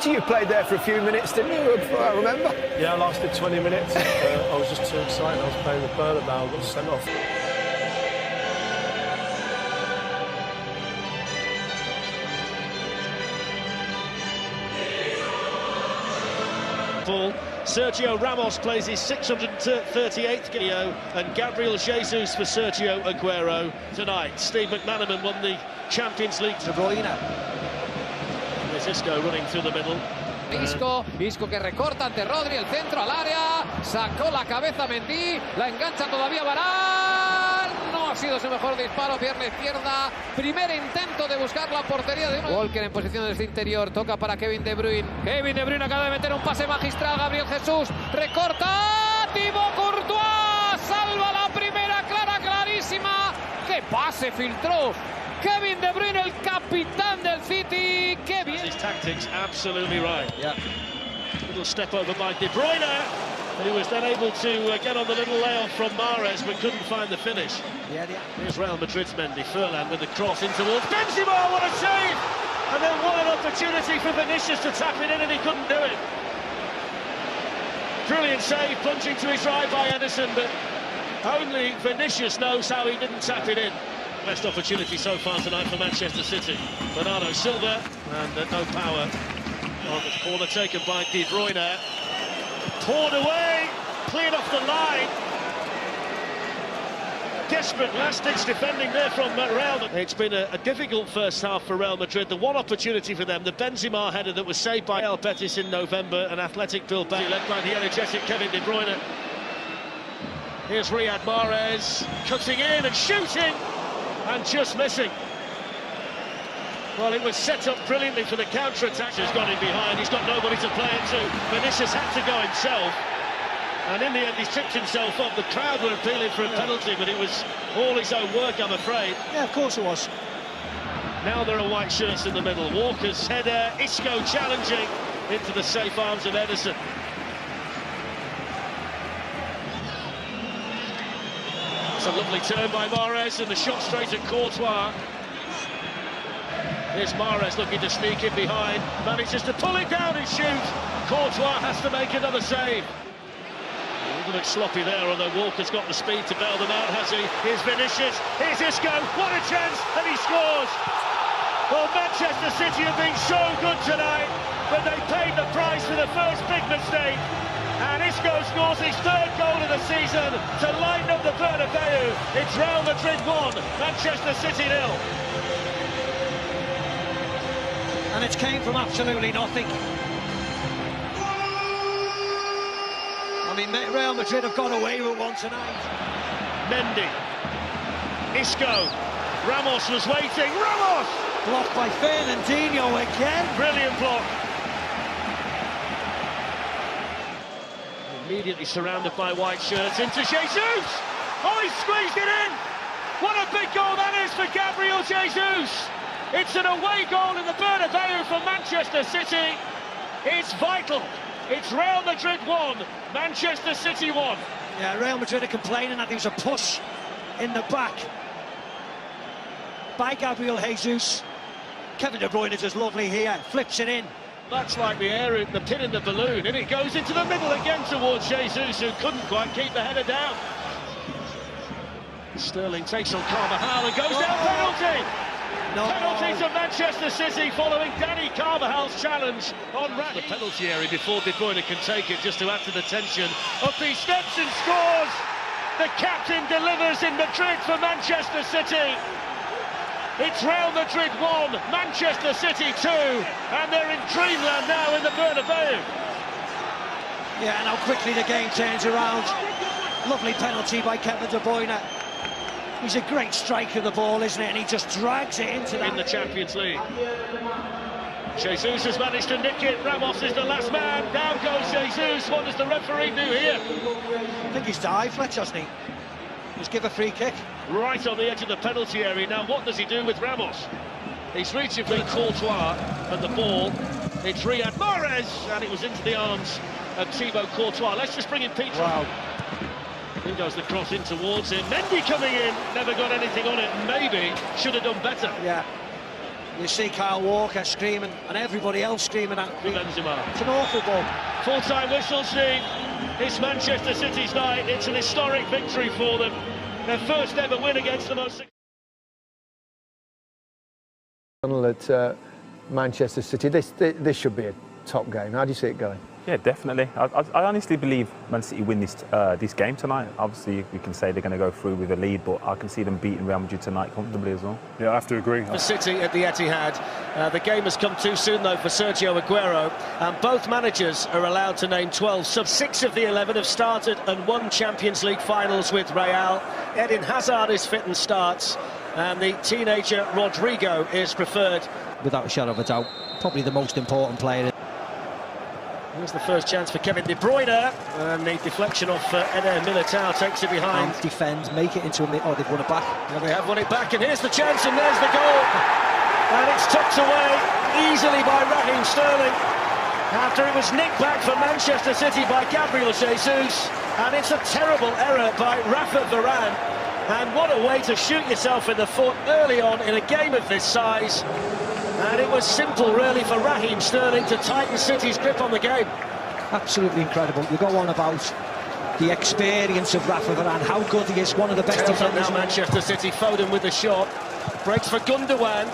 Peter, you played there for a few minutes, didn't you? I remember. Yeah, I lasted 20 minutes. I was just too excited. I was playing with Bernabeu, got sent off. Sergio Ramos plays his 638th game, and Gabriel Jesus for Sergio Aguero tonight. Steve McManaman won the Champions League. De Bruyne. There's Isco running through the middle. Isco que recorta ante Rodri, el centro al área, sacó la cabeza Mendy, la engancha todavía Varane, no ha sido su mejor disparo, pierna izquierda, primer intento de buscar la portería de uno. Walker en posición desde interior, toca para Kevin De Bruyne, acaba de meter un pase magistral, Gabriel Jesús, recorta, Thibaut Courtois, salva la primera, clarísima, qué pase filtró Kevin De Bruyne, el capitán del City. Qué bien. His tactics absolutely right. Yeah. Little step over by De Bruyne, who was then able to get on the little layoff from Mahrez, but couldn't find the finish. Yeah. Here's Real Madrid's Mendy, Furlan with the cross in towards Benzema. What a save! And then what an opportunity for Vinicius to tap it in, and he couldn't do it. Brilliant save, plunging to his right by Ederson, but only Vinicius knows how he didn't tap it in. Best opportunity so far tonight for Manchester City. Bernardo Silva, and no power on the corner taken by De Bruyne. Poured away, cleared off the line. Desperate last-ditch defending there from Real Madrid. It's been a difficult first half for Real Madrid. The one opportunity for them, the Benzema header that was saved by El Betis in November, and Athletic Bilbao, led by the energetic Kevin De Bruyne. Here's Riyad Mahrez, cutting in and shooting, and just missing. Well, it was set up brilliantly for the counter-attack. He's gone in behind, he's got nobody to play it to. Vinicius had to go himself, and in the end he's tripped himself up. The crowd were appealing for a penalty, but it was all his own work, I'm afraid. Yeah, of course it was. Now there are white shirts in the middle. Walker's header, Isco challenging into the safe arms of Ederson. It's a lovely turn by Mahrez, and the shot straight at Courtois. Here's Mahrez looking to sneak in behind, manages to pull it down and shoot. Courtois has to make another save. A little bit sloppy there, although Walker's got the speed to bail them out, has he? Here's Vinicius, here's Isco, what a chance, and he scores! Well, Manchester City have been so good tonight, but they paid the price for the first big mistake. And Isco scores his third goal of the season to lighten up the Bernabeu. It's Real Madrid 1, Manchester City 0. And it came from absolutely nothing. I mean, Real Madrid have got away with one tonight. Mendy, Isco, Ramos was waiting, Ramos! Blocked by Fernandinho again. Brilliant block. Immediately surrounded by white shirts, into Jesus! Oh, he squeezed it in! What a big goal that is for Gabriel Jesus! It's an away goal in the Bernabeu for Manchester City. It's vital. It's Real Madrid 1, Manchester City 1. Yeah, Real Madrid are complaining that there was a push in the back by Gabriel Jesus. Kevin De Bruyne is just lovely here, flips it in. That's like the air, the pin in the balloon, and it goes into the middle again towards Jesus, who couldn't quite keep the header down. Sterling takes on Carvajal and goes down, penalty! No. Penalty to Manchester City following Danny Carvajal's challenge on the penalty area before De Bruyne can take it, just to add to the tension. Up he steps and scores! The captain delivers in Madrid for Manchester City. It's Real Madrid 1, Manchester City 2, and they're in dreamland now in the Bernabeu. Yeah, and how quickly the game turns around. Lovely penalty by Kevin De Bruyne. He's a great striker of the ball, isn't it? And he just drags it into that. In the Champions League. Jesus has managed to nick it. Ramos is the last man. Down goes Jesus. What does the referee do here? I think he's dived, Fletch, hasn't he? Just give a free kick. Right on the edge of the penalty area. Now, what does he do with Ramos? He's reaching for Courtois and the ball. It's Riyad Mahrez, and it was into the arms of Thibaut Courtois. Let's just bring in Peter. Wow. In goes the cross in towards him. Mendy coming in, never got anything on it. Maybe should have done better. Yeah. You see Kyle Walker screaming and everybody else screaming at Benzema. It's an awful ball. Full-time whistle, Steve. It's Manchester City's night. It's an historic victory for them. Their first ever win against the most... At Manchester City, this should be a top game. How do you see it going? Yeah, definitely. I honestly believe Man City win this game tonight. Obviously, we can say they're going to go through with a lead, but I can see them beating Real Madrid tonight comfortably as well. Yeah, I have to agree. For City at the Etihad. The game has come too soon, though, for Sergio Aguero. Both managers are allowed to name 12 subs. 6 of the 11 have started and won Champions League finals with Real. Eden Hazard is fit and starts. And the teenager Rodrigo is preferred. Without a shadow of a doubt, probably the most important player. Here's the first chance for Kevin De Bruyne, and the deflection off Eder Militao takes it behind. And defend, make it into a... Oh, they've won it back. And they have won it back, and here's the chance, and there's the goal. And it's tucked away easily by Raheem Sterling, after it was nicked back for Manchester City by Gabriel Jesus. And it's a terrible error by Rafa Varane. And what a way to shoot yourself in the foot early on in a game of this size. And it was simple, really, for Raheem Sterling to tighten City's grip on the game. Absolutely incredible. You go on about the experience of Rafa Varane, how good he is, one of the best defenders. Now Manchester City, Foden with the shot. Breaks for Gundogan,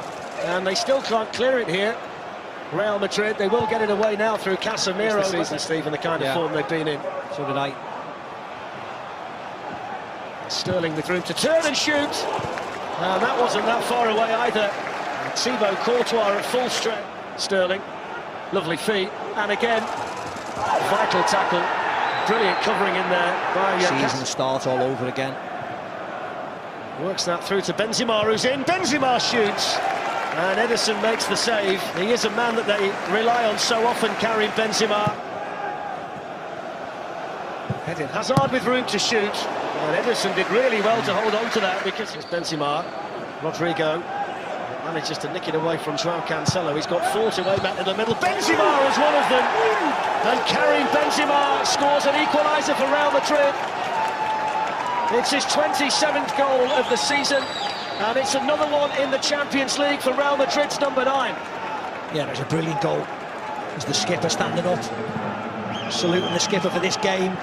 and they still can't clear it here. Real Madrid, they will get it away now through Casemiro. This season, Steve, and the kind of form they've been in. So did I. Sterling with room to turn and shoot. And that wasn't that far away either. Thibaut Courtois at full strength. Sterling, lovely feet, and again, vital tackle. Brilliant covering in there by season start all over again. Works that through to Benzema, who's in. Benzema shoots, and Ederson makes the save. He is a man that they rely on so often, Karim Benzema. Eden Hazard with room to shoot, and Ederson did really well to hold on to that, because it's Benzema. Rodrigo manages to nick it away from Joao Cancelo. He's got 4 to aim at in the middle. Benzema is one of them, and Karim Benzema scores an equaliser for Real Madrid. It's his 27th goal of the season, and it's another one in the Champions League for Real Madrid's number 9. Yeah, it was a brilliant goal. There's the skipper standing up, saluting the skipper for this game.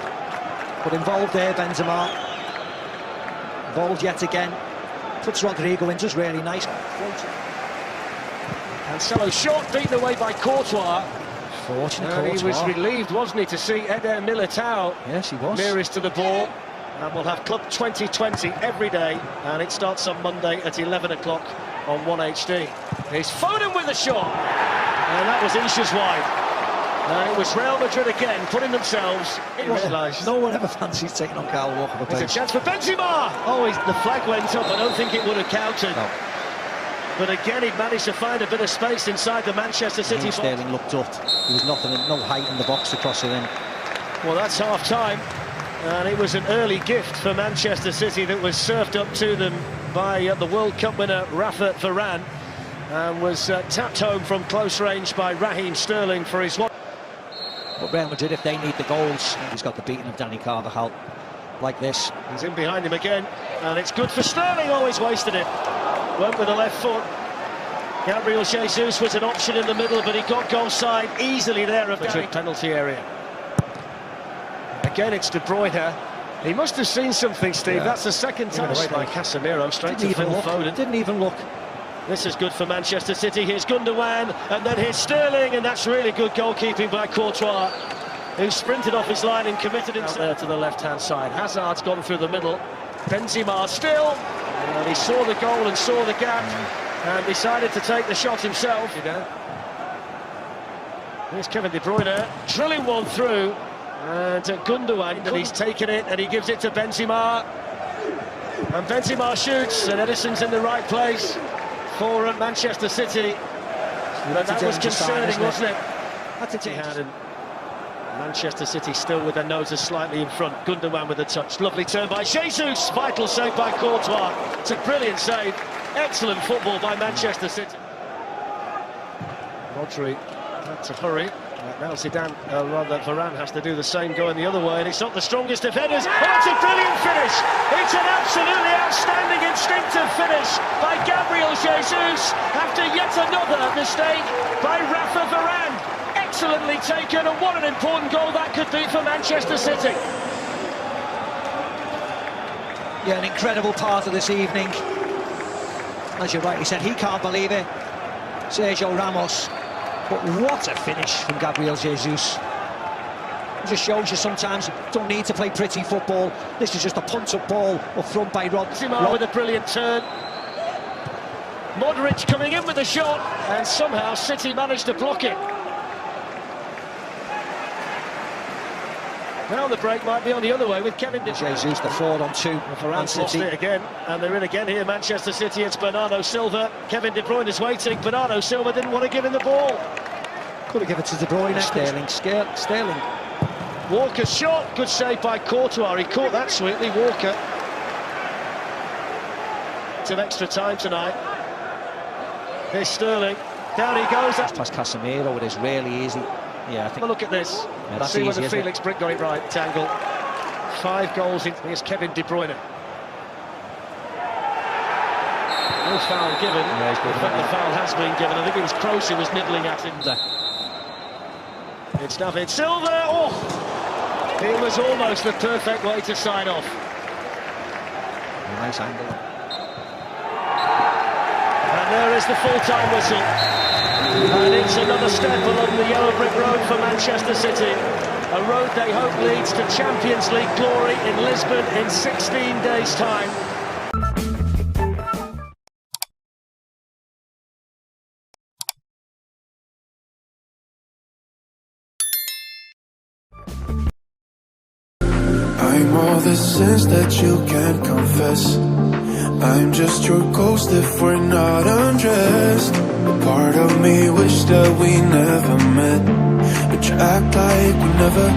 But involved there, Benzema. Involved yet again. Puts Rodrigo in, just really nice. Cancelo short, beaten away by Courtois. Fortunate And Courtois. he was relieved, wasn't he, to see Eder Militao Yes, he was. nearest to the ball. And we'll have Club 2020 every day, and it starts on Monday at 11 o'clock on 1HD. Here's Foden with a shot, and that was inches wide. And it was Real Madrid again, putting themselves in realised. No one ever fancies taking on Kyle Walker for There's a pace. chance for Benzema! Oh, the flag went up, I don't think it would have counted. No. But again, he managed to find a bit of space inside the Manchester City box. Sterling looked up. There was nothing, no height in the box to cross it in. Well, that's half-time, and it was an early gift for Manchester City that was served up to them by the World Cup winner Rafa Varane, and was tapped home from close range by Raheem Sterling for his one. But Real Madrid, if they need the goals, he's got the beating of Danny Carvajal like this. He's in behind him again, and it's good for Sterling. Always wasted it. Went with the left foot. Gabriel Jesus was an option in the middle, but he got goal side easily there of the penalty area. Again, it's De Bruyne. He must have seen something, Steve. That's the second touch by Casemiro, straight to Phil Foden. Didn't even look. This is good for Manchester City. Here's Gundogan, and then here's Sterling, and that's really good goalkeeping by Courtois, who sprinted off his line and committed himself there to the left-hand side. Hazard's gone through the middle. Benzema still, and he saw the goal and saw the gap, and decided to take the shot himself. Here's Kevin De Bruyne, drilling one through, and Gundogan, and he's taken it, and he gives it to Benzema. And Benzema shoots, and Ederson's in the right place for Manchester City. But that was concerning, wasn't it? That's a Had and Manchester City still with their noses slightly in front. Gundogan with a touch. Lovely turn by Jesus. Vital save by Courtois. It's a brilliant save. Excellent football by Manchester City. Rodri had to hurry. Now Zidane, rather Varane has to do the same, going the other way, and it's not the strongest of headers. Oh, it's a brilliant finish! It's an absolutely outstanding instinctive finish by Gabriel Jesus after yet another mistake by Rafa Varane. Excellently taken, and what an important goal that could be for Manchester City. Yeah, an incredible part of this evening. As you rightly said, he can't believe it. Sergio Ramos. But what a finish from Gabriel Jesus. It just shows you sometimes you don't need to play pretty football. This is just a punt-up ball up front by Rod. With a brilliant turn. Modric coming in with a shot, and somehow City managed to block it. Now the break might be on the other way with Kevin De Bruyne. Jesus, the forward on two. Varane's lost it again, and they're in again here, Manchester City. It's Bernardo Silva. Kevin De Bruyne is waiting. Bernardo Silva didn't want to give him the ball. Could have given it to De Bruyne. Sterling. Walker's shot, good save by Courtois. He caught that sweetly, Walker. Some extra time tonight. Here's Sterling. Down he goes. That's past Casemiro. It is really easy. Yeah, I think. Have a look at this. Yeah, Let's see whether easy, Felix Brick got it right. Tangle. 5 goals in. Here's Kevin De Bruyne. No foul given. Yeah, In fact, the foul has been given. I think it was Kroos who was nibbling at him there. It's David Silva. Oh! It was almost the perfect way to sign off. Nice angle. And there is the full-time whistle. And it's another step along the yellow brick road for Manchester City. A road they hope leads to Champions League glory in Lisbon in 16 days' time. I'm all the sins that you can't confess. I'm just your ghost if we're not undressed. A part of me wish that we never met, but you act like we never